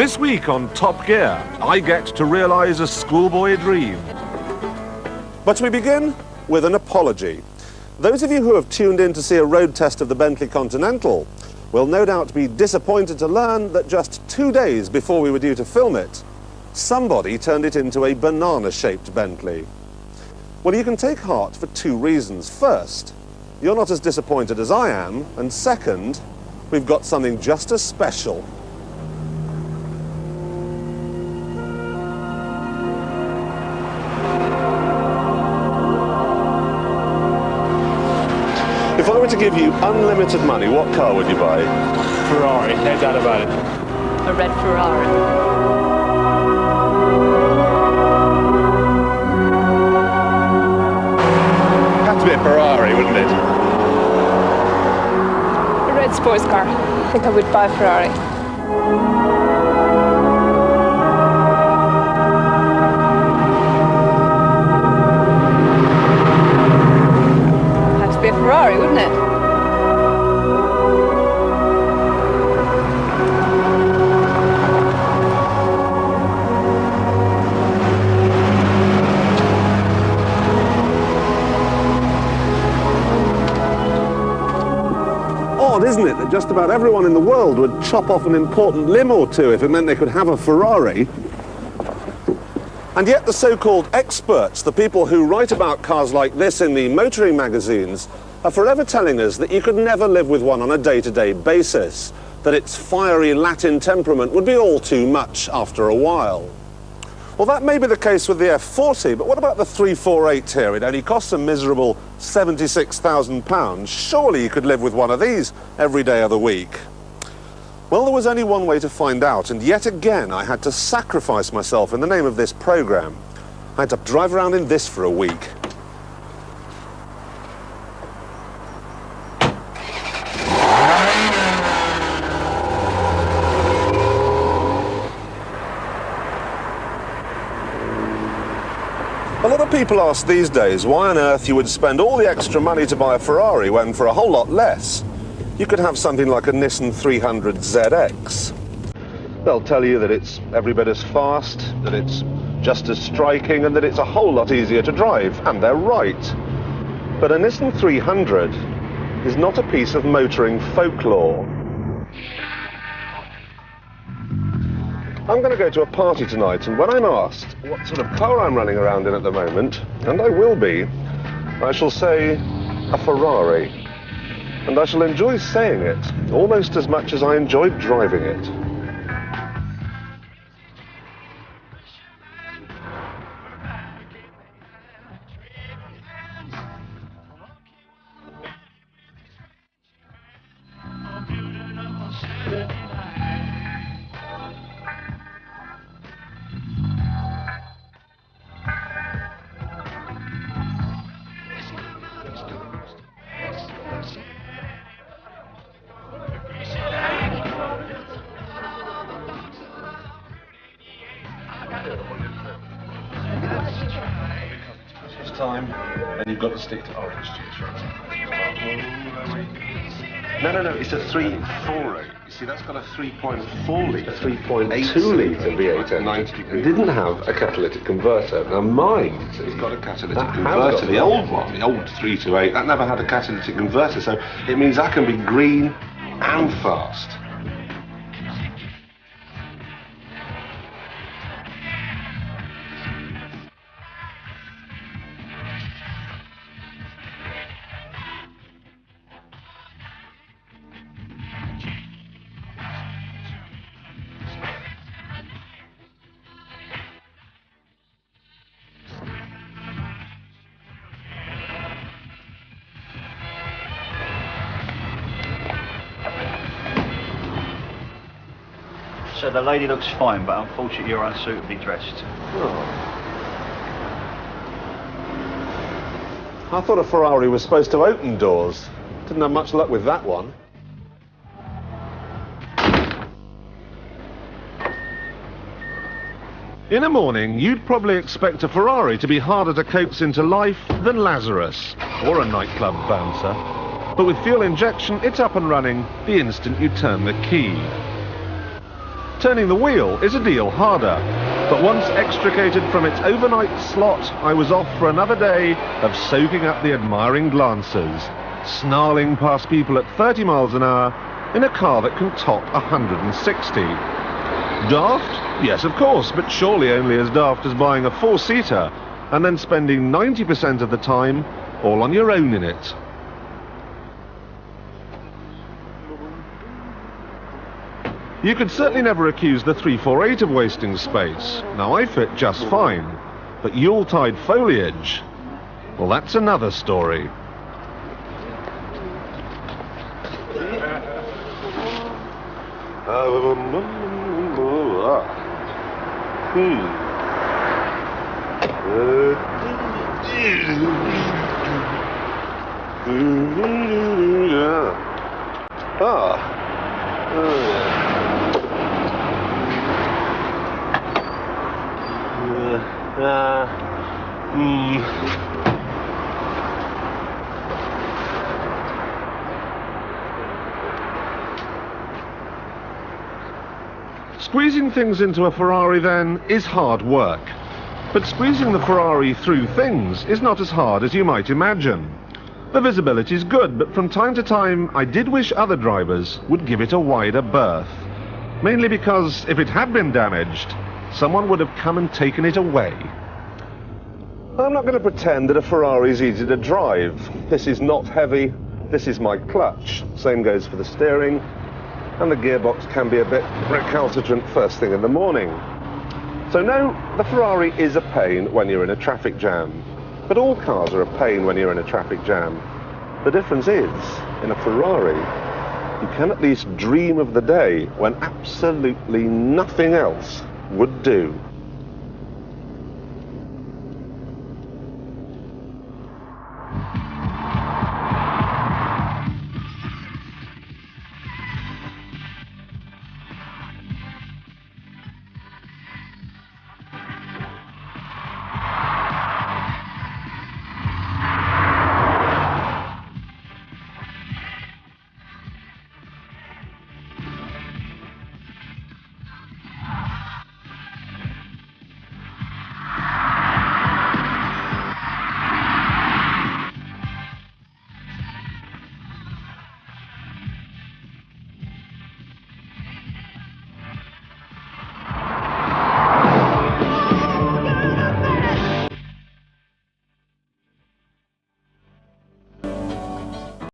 This week on Top Gear, I get to realise a schoolboy dream. But we begin with an apology. Those of you who have tuned in to see a road test of the Bentley Continental will no doubt be disappointed to learn that just 2 days before we were due to film it, somebody turned it into a banana-shaped Bentley. Well, you can take heart for 2 reasons. First, you're not as disappointed as I am, and second, we've got something just as special. If I were to give you unlimited money, what car would you buy? Ferrari, no doubt about it. A red Ferrari. Had to be a Ferrari, wouldn't it? A red sports car. I think I would buy a Ferrari. Has to be a Ferrari, wouldn't it? Odd, isn't it, that just about everyone in the world would chop off an important limb or two if it meant they could have a Ferrari? And yet the so-called experts, the people who write about cars like this in the motoring magazines, are forever telling us that you could never live with one on a day-to-day basis, that its fiery Latin temperament would be all too much after a while. Well, that may be the case with the F40, but what about the 348 here? It only costs a miserable £76,000. Surely you could live with one of these every day of the week. Well, there was only one way to find out, and yet again I had to sacrifice myself in the name of this programme. I had to drive around in this for a week. A lot of people ask these days why on earth you would spend all the extra money to buy a Ferrari when for a whole lot less you could have something like a Nissan 300 ZX. They'll tell you that it's every bit as fast, that it's just as striking, and that it's a whole lot easier to drive, and they're right. But a Nissan 300 is not a piece of motoring folklore. I'm going to go to a party tonight, and when I'm asked what sort of car I'm running around in at the moment, and I will be, I shall say a Ferrari. And I shall enjoy saying it almost as much as I enjoyed driving it. Time, and you've got to stick to orange juice, right? No, it's a 348. You see, that's got a 3.4 litre, 3.2 litre V8 engine. It didn't have a catalytic converter. Now mine, it's got a catalytic converter. The old one, the old 328, that never had a catalytic converter, so it means I can be green and fast. So the lady looks fine, but unfortunately you're unsuitably dressed. Oh. I thought a Ferrari was supposed to open doors. Didn't have much luck with that one. In a morning, you'd probably expect a Ferrari to be harder to coax into life than Lazarus, or a nightclub bouncer. But with fuel injection, it's up and running the instant you turn the key. Turning the wheel is a deal harder, but once extricated from its overnight slot, I was off for another day of soaking up the admiring glances, snarling past people at 30 miles an hour in a car that can top 160. Daft? Yes, of course, but surely only as daft as buying a four-seater and then spending 90% of the time all on your own in it. You could certainly never accuse the 348 of wasting space. Now, I fit just fine, but Yuletide foliage, well, that's another story. Squeezing things into a Ferrari, then, is hard work. But squeezing the Ferrari through things is not as hard as you might imagine. The visibility's good, but from time to time I did wish other drivers would give it a wider berth. Mainly because if it had been damaged, someone would have come and taken it away. I'm not going to pretend that a Ferrari's easy to drive. This is not heavy, this is my clutch. Same goes for the steering, and the gearbox can be a bit recalcitrant first thing in the morning. So no, the Ferrari is a pain when you're in a traffic jam. But all cars are a pain when you're in a traffic jam. The difference is, in a Ferrari, you can at least dream of the day when absolutely nothing else would do.